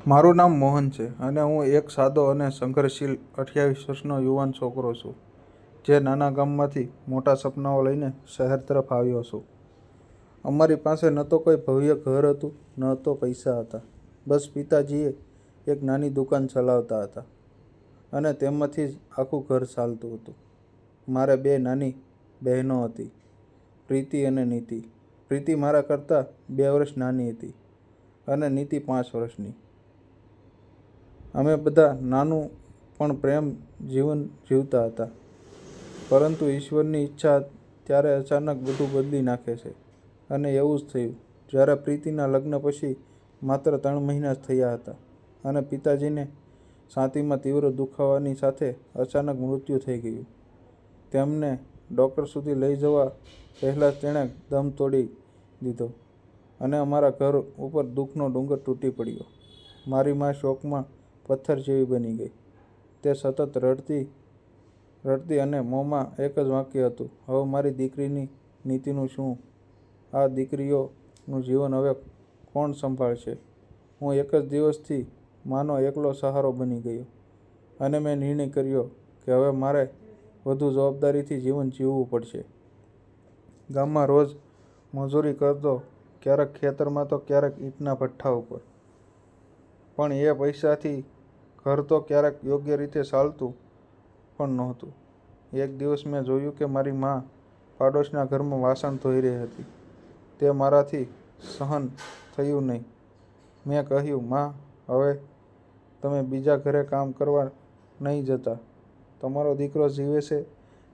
મારું નામ મોહન છે અને હું એક સાદો અને સંઘર્ષશીલ 28 વર્ષનો યુવાન છોકરો છું, જે નાના ગામમાંથી મોટા સપનાઓ લઈને શહેર તરફ આવ્યો છું. અમારી પાસે ન તો કોઈ ભવ્ય ઘર હતું, ન તો પૈસા હતા. બસ પિતાજીએ એક નાની દુકાન ચલાવતા હતા અને તેમાંથી જ આખું ઘર ચાલતું હતું. મારે બે નાની બહેનો હતી, પ્રીતિ અને નીતિ. પ્રીતિ મારા કરતાં 2 વર્ષ નાની હતી અને નીતિ 5 વર્ષની. અમે બધા નાનું પણ પ્રેમ જીવન જીવતા હતા, પરંતુ ઈશ્વરની ઈચ્છા ત્યારે અચાનક બધું બદલી નાખે છે. અને એવું જ થયું. જ્યારે પ્રીતિના લગ્ન પછી માત્ર 3 મહિના જ થયા હતા અને પિતાજીને છાતીમાં તીવ્ર દુખાવાની સાથે અચાનક મૃત્યુ થઈ ગયું. તેમને ડૉક્ટર સુધી લઈ જવા પહેલાં જ તેણે દમ તોડી દીધો અને અમારા ઘર ઉપર દુઃખનો ડુંગર તૂટી પડ્યો. મારી મા શોકમાં પથ્થર જેવી બની ગઈ. તે સતત રડતી અને મોંમાં એક જ વાક્ય હતું, હવે મારી દીકરીની નીતિનું શું? આ દીકરીઓનું જીવન હવે કોણ સંભાળશે? હું એક જ દિવસથી માનો એકલો સહારો બની ગયો અને મેં નિર્ણય કર્યો કે હવે મારે વધુ જવાબદારીથી જીવન જીવવું પડશે. ગામમાં રોજ મજૂરી કરતો, ક્યારેક ખેતરમાં તો ક્યારેક ઈંટના ભઠ્ઠા ઉપર. પણ એ પૈસાથી ઘર તો ક્યારેક યોગ્ય રીતે ચાલતું પણ નહોતું. એક દિવસ મેં જોયું કે મારી મા પાડોશના ઘરમાં વાસણ ધોઈ રહી હતી. તે મારાથી સહન થયું નહીં. મેં કહ્યું, મા, હવે તમે બીજા ઘરે કામ કરવા નહીં જતા. તમારો દીકરો જીવે છે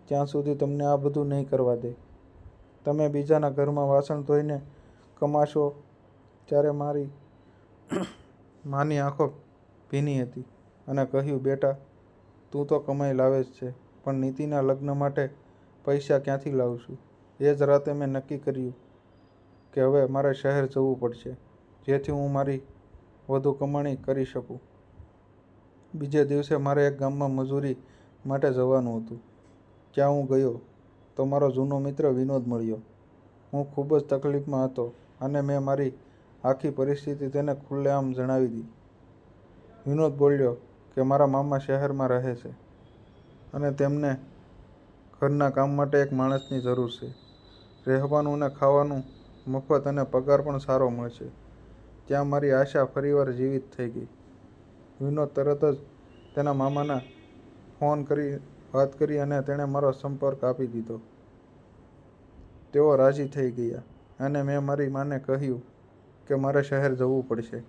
ત્યાં સુધી તમને આ બધું નહીં કરવા દે. તમે બીજાના ઘરમાં વાસણ ધોઈને કમાશો. ત્યારે મારી માની આંખો ભીની હતી અને કહ્યું, બેટા, તું તો કમાઈ લાવે જ છે, પણ નીતિના લગ્ન માટે પૈસા ક્યાંથી લાવશું? એ જ રાતે મેં નક્કી કર્યું કે હવે મારે શહેર જવું પડશે, જેથી હું મારી વધુ કમાણી કરી શકું. બીજે દિવસે મારે એક ગામમાં મજૂરી માટે જવાનું હતું. ત્યાં હું ગયો તો મારો જૂનો મિત્ર વિનોદ મળ્યો. હું ખૂબ જ તકલીફમાં હતો અને મેં મારી આખી પરિસ્થિતિ તેને ખુલ્લેઆમ જણાવી દીધી. વિનોદ બોલ્યો કે મારા મામા શહેરમાં રહે છે અને તેમને ઘરના કામ માટે એક માણસની જરૂર છે. રહેવાનું અને ખાવાનું મફત અને પગાર પણ સારો મળશે. ત્યાં મારી આશા ફરીવાર જીવિત થઈ ગઈ. વિનોદ તરત જ તેના મામાને ફોન કરી વાત કરી અને તેણે મારો સંપર્ક આપી દીધો. તેઓ રાજી થઈ ગયા અને મેં મારી માને કહ્યું કે મારે શહેર જવું પડશે,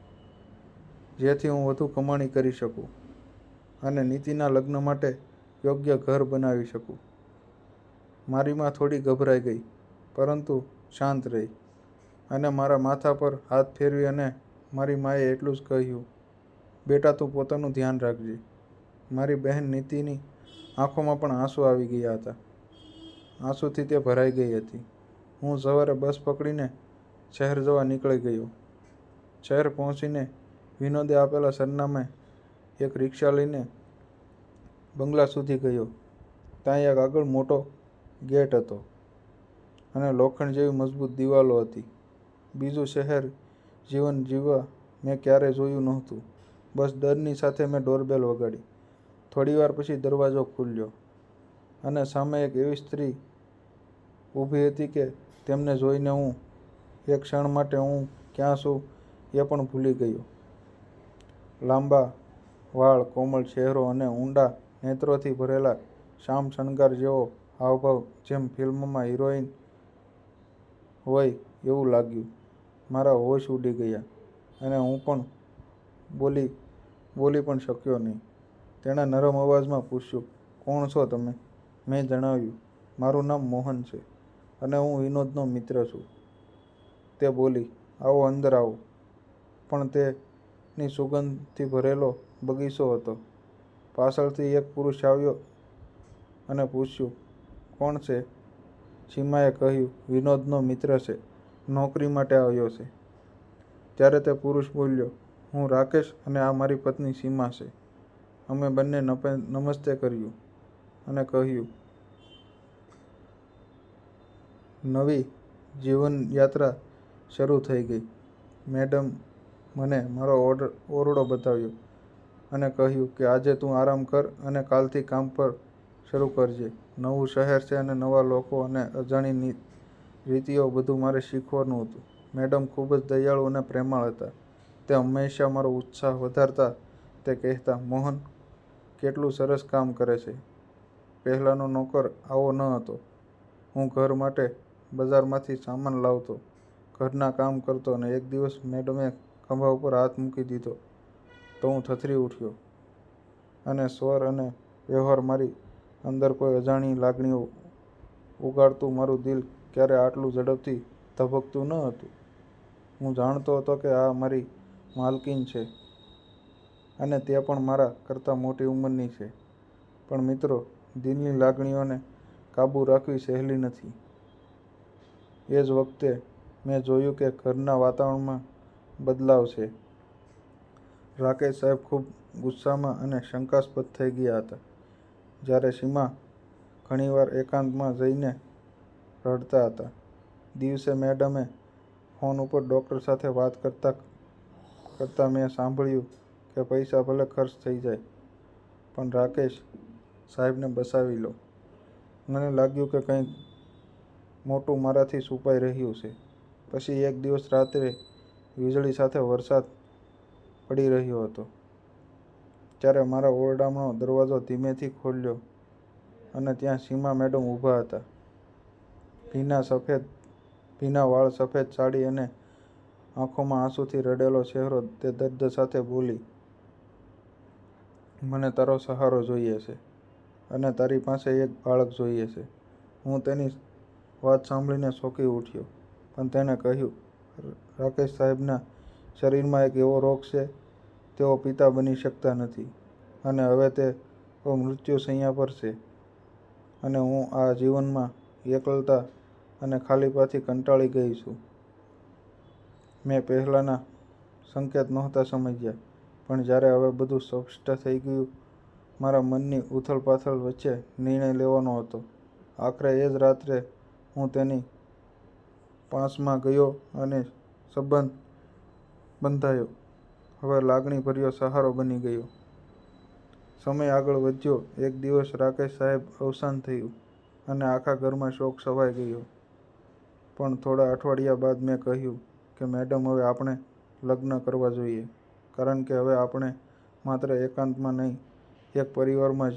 જેથી હું વધુ કમાણી કરી શકું અને નીતિના લગ્ન માટે યોગ્ય ઘર બનાવી શકું. મારી મા થોડી ગભરાઈ ગઈ, પરંતુ શાંત રહી અને મારા માથા પર હાથ ફેરવી અને મારી માએ એટલું જ કહ્યું, બેટા, તું પોતાનું ધ્યાન રાખજે. મારી બહેન નીતિની આંખોમાં પણ આંસુ આવી ગયા હતા. આંસુથી તે ભરાઈ ગઈ હતી. હું સવારે બસ પકડીને શહેર જવા નીકળી ગયો. શહેર પહોંચીને વિનોદે આપેલા સરનામે એક રિક્ષા લઈને બંગલા સુધી ગયો. ત્યાં એક આગળ મોટો ગેટ હતો અને લોખંડ જેવી મજબૂત દિવાલો હતી. બીજું શહેર જીવન જીવવા મેં ક્યારેય જોયું નહોતું. બસ ડરની સાથે મેં ડોરબેલ વગાડી. થોડીવાર પછી દરવાજો ખુલ્યો અને સામે એક એવી સ્ત્રી ઊભી હતી કે તેમને જોઈને હું એક ક્ષણ માટે હું ક્યાં છું એ પણ ભૂલી ગયો. લાંબા વાળ, કોમળ ચહેરો અને ઊંડા નેત્રોથી ભરેલા શ્યામ શણગાર જેવો હાવભાવ, જેમ ફિલ્મમાં હિરોઈન હોય એવું લાગ્યું. મારા હોશ ઉડી ગયા અને હું પણ બોલી પણ શક્યો નહીં. તેણે નરમ અવાજમાં પૂછ્યું, કોણ છો તમે? મેં જણાવ્યું, મારું નામ મોહન છે અને હું વિનોદનો મિત્ર છું. તે બોલી, આવો, અંદર આવો. પણ તેની સુગંધથી ભરેલો બગીચો હતો. પાછળથી એક પુરુષ આવ્યો અને પૂછ્યું, કોણ છે? સીમાએ કહ્યું, વિનોદનો મિત્ર છે, નોકરી માટે આવ્યો છે. ત્યારે તે પુરુષ બોલ્યો, હું રાકેશ અને આ મારી પત્ની સીમા છે. અમે બંને નમસ્તે કર્યું અને કહ્યું, નવી જીવનયાત્રા શરૂ થઈ ગઈ. મેડમ, મને મારો ઓરડો બતાવ્યો અને કહ્યું કે આજે તું આરામ કર અને કાલથી કામ પર શરૂ કરજે. નવું શહેર છે અને નવા લોકો અને અજાણી રીતિઓ, બધું મારે શીખવાનું હતું. મેડમ ખૂબ જ દયાળુ અને પ્રેમાળ હતા. તે હંમેશા મારો ઉત્સાહ વધારતા. તે કહેતા, મોહન કેટલું સરસ કામ કરે છે. પહેલાંનો નોકર આવો ન હતો. હું ઘર માટે બજારમાંથી સામાન લાવતો, ઘરના કામ કરતો અને એક દિવસ મેડમે ખભા ઉપર હાથ મૂકી દીધો તો હું થથરી ઉઠ્યો અને સ્વર અને વ્યવહાર મારી અંદર કોઈ અજાણી લાગણીઓ ઉગાડતું મારું દિલ ક્યારે આટલું ઝડપથી ધબકતું ન હતું. હું જાણતો હતો કે આ મારી માલકીન છે અને તે પણ મારા કરતાં મોટી ઉંમરની છે. પણ મિત્રો, દિલની લાગણીઓને કાબૂ રાખવી સહેલી નથી. એ જ વખતે મેં જોયું કે ઘરના વાતાવરણમાં બદલાવ છે. રાકેશ સાહેબ ખૂબ ગુસ્સામાં અને શંકાસ્પદ થઈ ગયા હતા. જ્યારે સીમા ઘણીવાર એકાંતમાં જઈને રડતા હતા. દિવસે મેડમે ફોન ઉપર ડૉક્ટર સાથે વાત કરતા મેં સાંભળ્યું કે પૈસા ભલે ખર્ચ થઈ જાય, પણ રાકેશ સાહેબને બચાવી લો. મને લાગ્યું કે કંઈક મોટું મારાથી છુપાઈ રહ્યું છે. પછી એક દિવસ રાત્રે વીજળી સાથે વરસાદ પડી રહ્યો હતો. ત્યારે મારા ઓરડાનો દરવાજો ધીમેથી ખોલ્યો અને ત્યાં સીમા મેડમ ઊભા હતા. ભીના વાળ, સફેદ સાડી અને આંખોમાં આંસુથી રડેલો ચહેરો. તે દર્દ સાથે બોલી, મને તારો સહારો જોઈએ છે અને તારી પાસે એક બાળક જોઈએ છે. હું તેની વાત સાંભળીને ચોંકી ઉઠ્યો. પણ તેણે કહ્યું, રાકેશ સાહેબના શરીરમાં એક એવો રોગ છે, તેઓ પિતા બની શકતા નથી અને હવે તેઓ મૃત્યુશૈયા પર છે. અને હું આ જીવનમાં એકલતા અને ખાલીપાથી કંટાળી ગઈ છું. મેં પહેલાંના સંકેત નહોતા સમજ્યા, પણ જ્યારે હવે બધું સ્પષ્ટ થઈ ગયું, મારા મનની ઉથલપાથલ વચ્ચે નિર્ણય લેવાનો હતો. આખરે એ જ રાત્રે હું તેની પાસમાં ગયો અને સંબંધ બંધાયો. હવે લાગણીભર્યો સહારો બની ગયો. સમય આગળ વધ્યો. એક દિવસ રાકેશ સાહેબ અવસાન થયું અને આખા ઘરમાં શોક છવાઈ ગયો. પણ થોડા અઠવાડિયા બાદ મેં કહ્યું કે મેડમ, હવે આપણે લગ્ન કરવા જોઈએ, કારણ કે હવે આપણે માત્ર એકાંતમાં નહીં, એક પરિવારમાં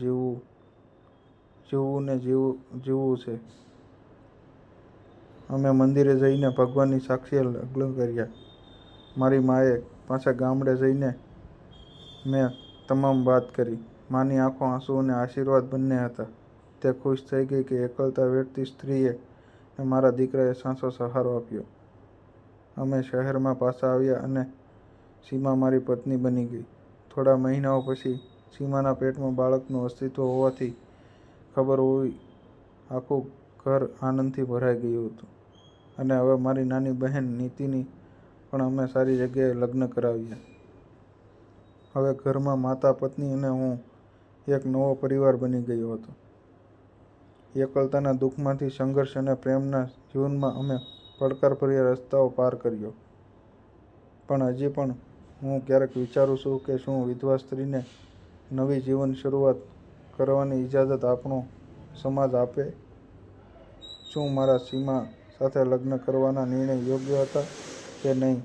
જીવવું છે. અમે મંદિરે જઈને ભગવાનની સાક્ષીએ લગ્ન કર્યા. મારી માએ પાસે ગામડે જઈને મેં તમામ વાત કરી. માની આંખો આંસુ અને આશીર્વાદ બંને હતા. તે ખુશ થઈ ગઈ કે એકલતા વેઠતી સ્ત્રીએ મારા દીકરાએ સાચો સહારો આપ્યો. અમે શહેરમાં પાછા આવ્યા અને સીમા મારી પત્ની બની ગઈ. થોડા મહિનાઓ પછી સીમાના પેટમાં બાળકનું અસ્તિત્વ હોવાની ખબર હોઈ આખું ઘર આનંદથી ભરાઈ ગયું હતું. અને હવે મારી નાની બહેન નીતિની પણ અમે સારી જગ્યાએ લગ્ન કરાવ્યા. હવે ઘરમાં માતા, પત્ની અને હું એક નવો પરિવાર બની ગયો હતો. એકલતાના દુઃખમાંથી સંઘર્ષ અને પ્રેમના જીવનમાં અમે પડકારભર્યા રસ્તાઓ પાર કર્યો. પણ હજી પણ હું ક્યારેક વિચારું છું કે શું વિધવા સ્ત્રીને નવી જીવન શરૂઆત કરવાની ઇજાજત આપણો સમાજ આપે? શું મારા સીમા સાથે લગ્ન કરવાના નિર્ણય યોગ્ય હતા કે નહીં?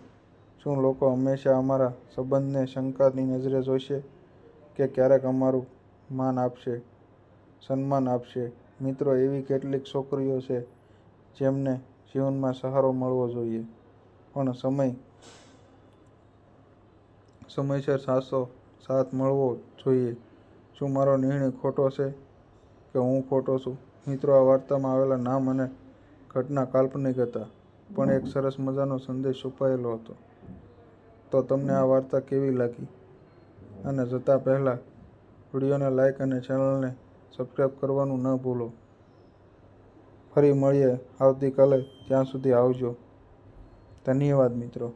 શું લોકો હંમેશા અમારા સંબંધને શંકાની નજરે જોશે કે ક્યારેક અમારું માન આપશે, સન્માન આપશે? મિત્રો, એવી કેટલીક છોકરીઓ છે જેમને જીવનમાં સહારો મળવો જોઈએ, પણ સમયસર સાચો સાથ મળવો જોઈએ. શું મારો નિર્ણય ખોટો છે કે હું ખોટો છું? મિત્રો, આ વાર્તામાં આવેલા નામ અને ઘટના કાલ્પનિક હતા, પણ એક સરસ મજાનો સંદેશ છુપાયેલો હતો. તો તમને આ વાર્તા કેવી લાગી? અને જતા પહેલાં વિડીયોને લાઇક અને ચેનલને સબસ્ક્રાઈબ કરવાનું ન ભૂલો. ફરી મળીએ આવતીકાલે. ત્યાં સુધી આવજો. ધન્યવાદ મિત્રો.